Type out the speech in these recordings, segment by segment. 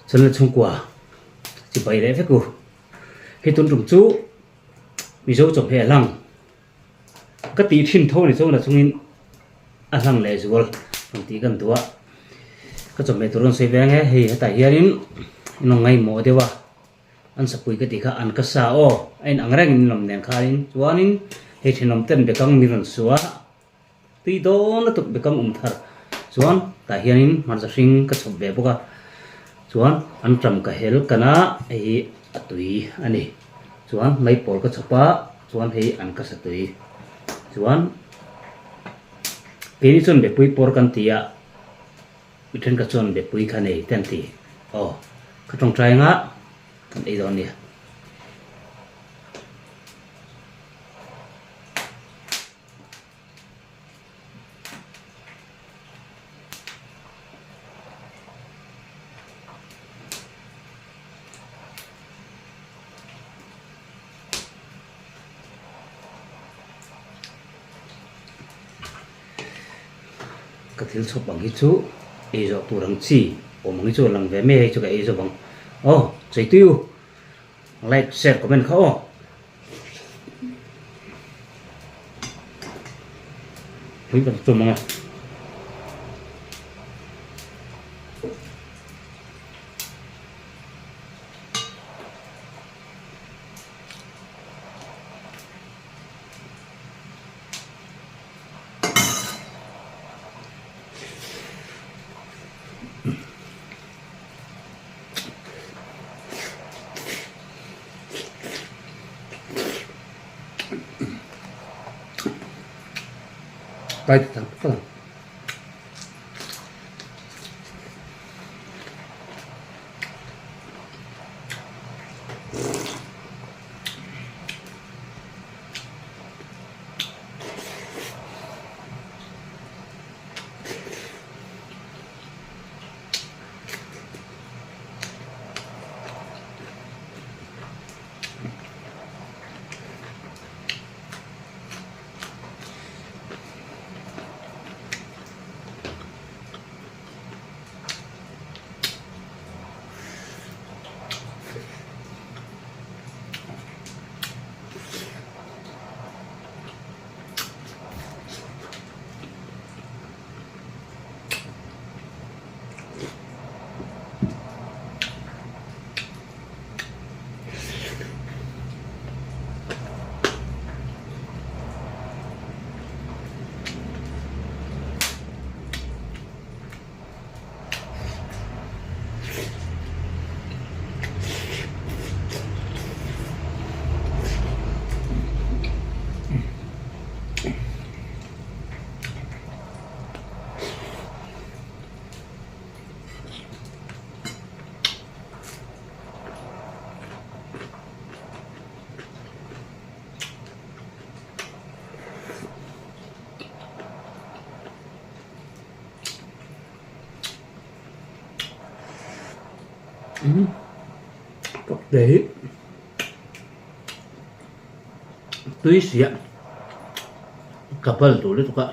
cho nên chung quả chỉ vậy đấy phép cô khi tuân trùng chú vì dấu trồng hệ lăng cái tí thiên thôi này dấu là chung in lăng lệ rồi còn tí gần tua cái trồng hệ tuân xây vang hay tại hiện nó ngay mỏ thế wa anh sắp quỳ cái tí khác anh cái sao anh ăn rang làm nền khai chuan in hệ thiên làm tên bekang miran suwa tí đó nó tụt bekang thar chuan tại hiện mà ra sinh cái trồng bè boka chuan an tram ka hel kana ei atui ani chuan mai por ka chapa chuan hei an ka satui chuan peni chon be pui por kan tia mithen ka chon be pui khane ten ti ka tong trai nga kan ei don ni cái thiếu sót bằng cái chú ấy rồi tụ đằng chi bằng cái chú làm về mê cho cái ấy rồi bằng giấy tiêu like share comment không quý bạn chụp mà tay thằng các bạn để túi xịa kapal tulis suka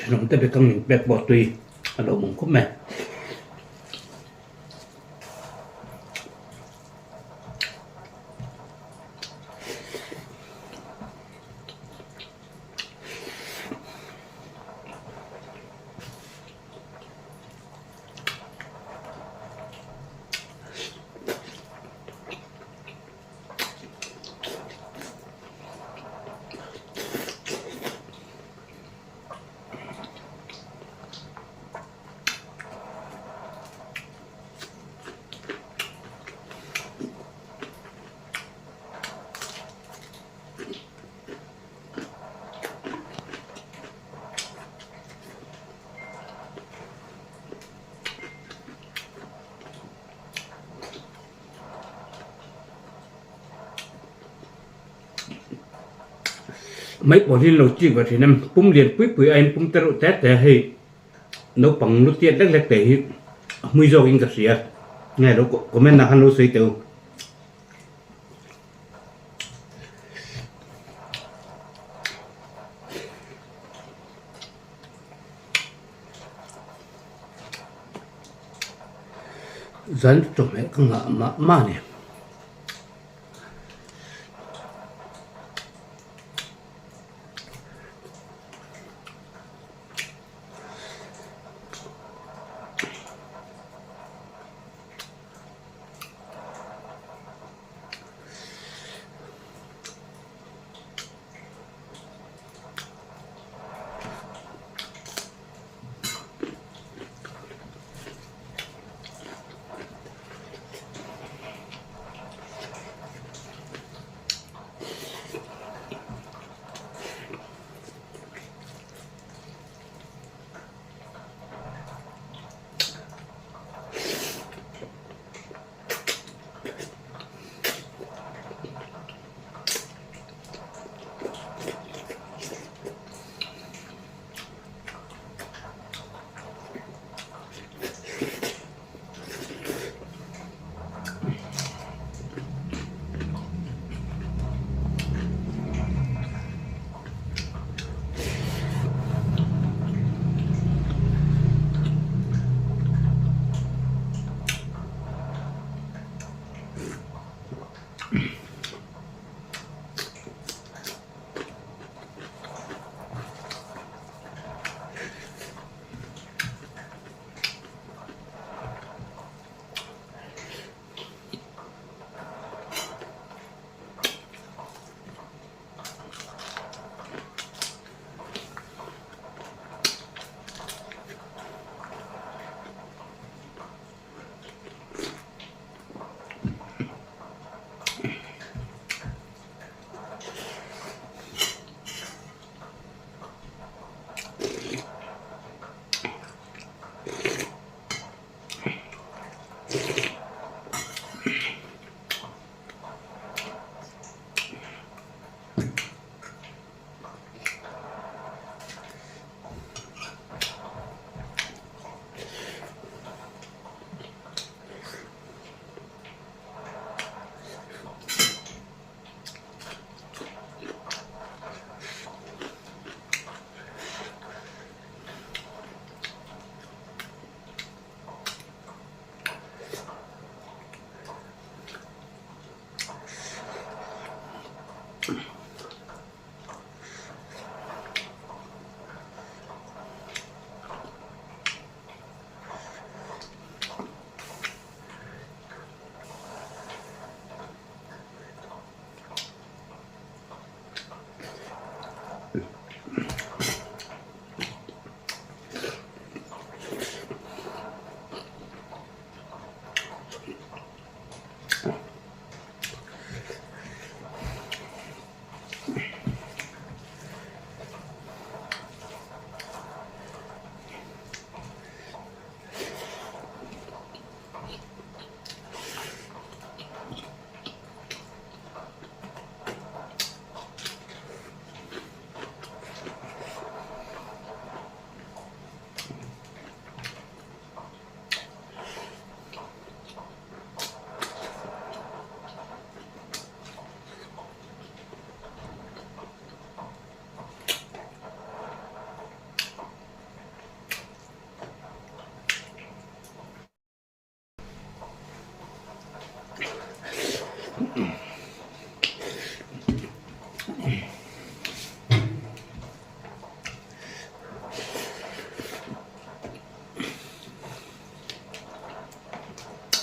nó sẽ bị căng bẹt bọt tùy ở đầu bụng khúc mẹ mấy bộ liên lâu chi và thì năm bung liền quý anh bung tơ tét để hay nấu bằng nước tiết đất lệch để mùi dầu in cả xìa nghe đâu có men nào ăn nấu suy tiêu dẫn trộm ấy không ngờ mà này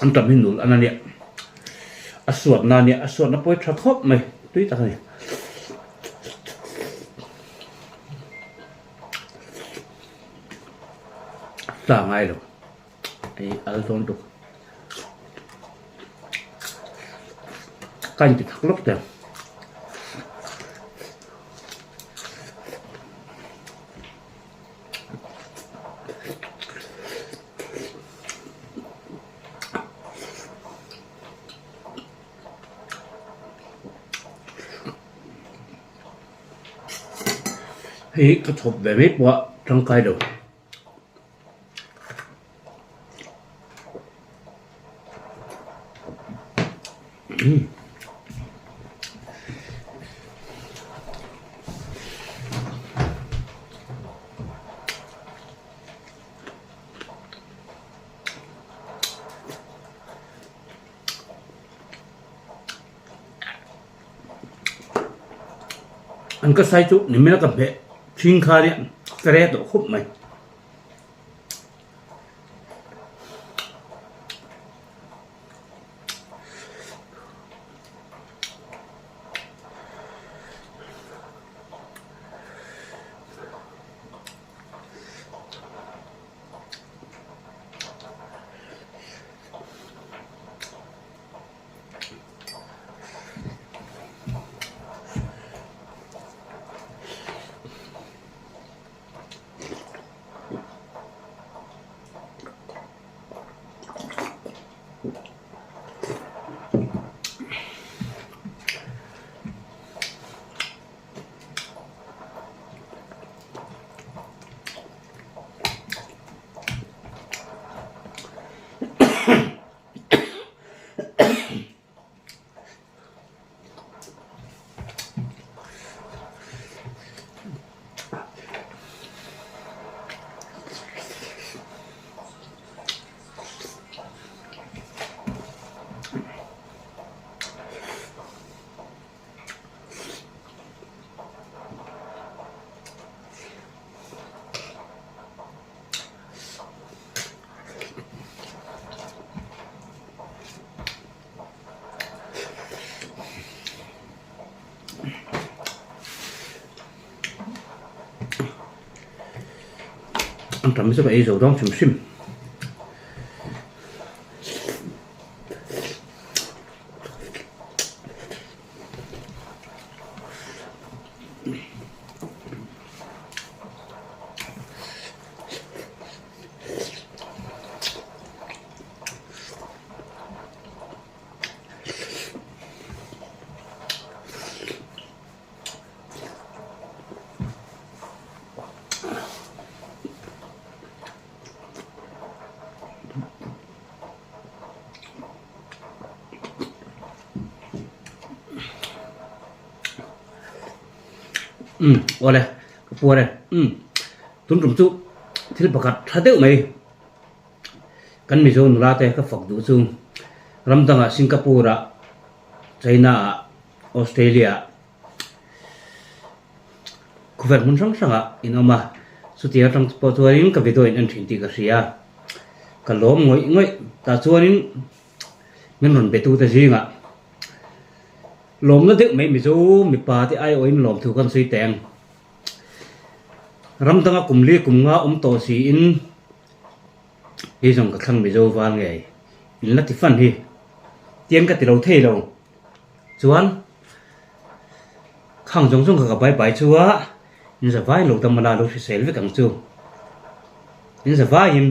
anh tầm hình nụ anh nè aswat na nè aswat na poi thắc hop mày tuy ta này ta ngay rồi ai al ton tu kan ti thắc lốc thế hi ka thop ve me po trong kai do anh có sai chút nên mới cầm hệ chuyên khai điện cái độ khúc mày anh tắm sẽ phải dầu đông chấm sim ole kapua đây tun rum chu thil pakat thadeu mai kan mi zo nula te ka fak du chu ramdanga Singapore China Australia kuver mun sang sanga inoma sutia transport warin ka vidoin an thinti ka ria ka lom ngoi ta chuanin men ron betu ta jinga lom na deuh mai mi zo mi pa ti ai oin lom thu kan sui teng ramdanga kumli kumnga to si in hi jong ka thang mi zo wal nge in la ti fan hi tiang ka ti lo thei lo chuan khang jong jong ka bai bai chuwa in za vai lo tamala lo fi sel ve kang chu in za vai in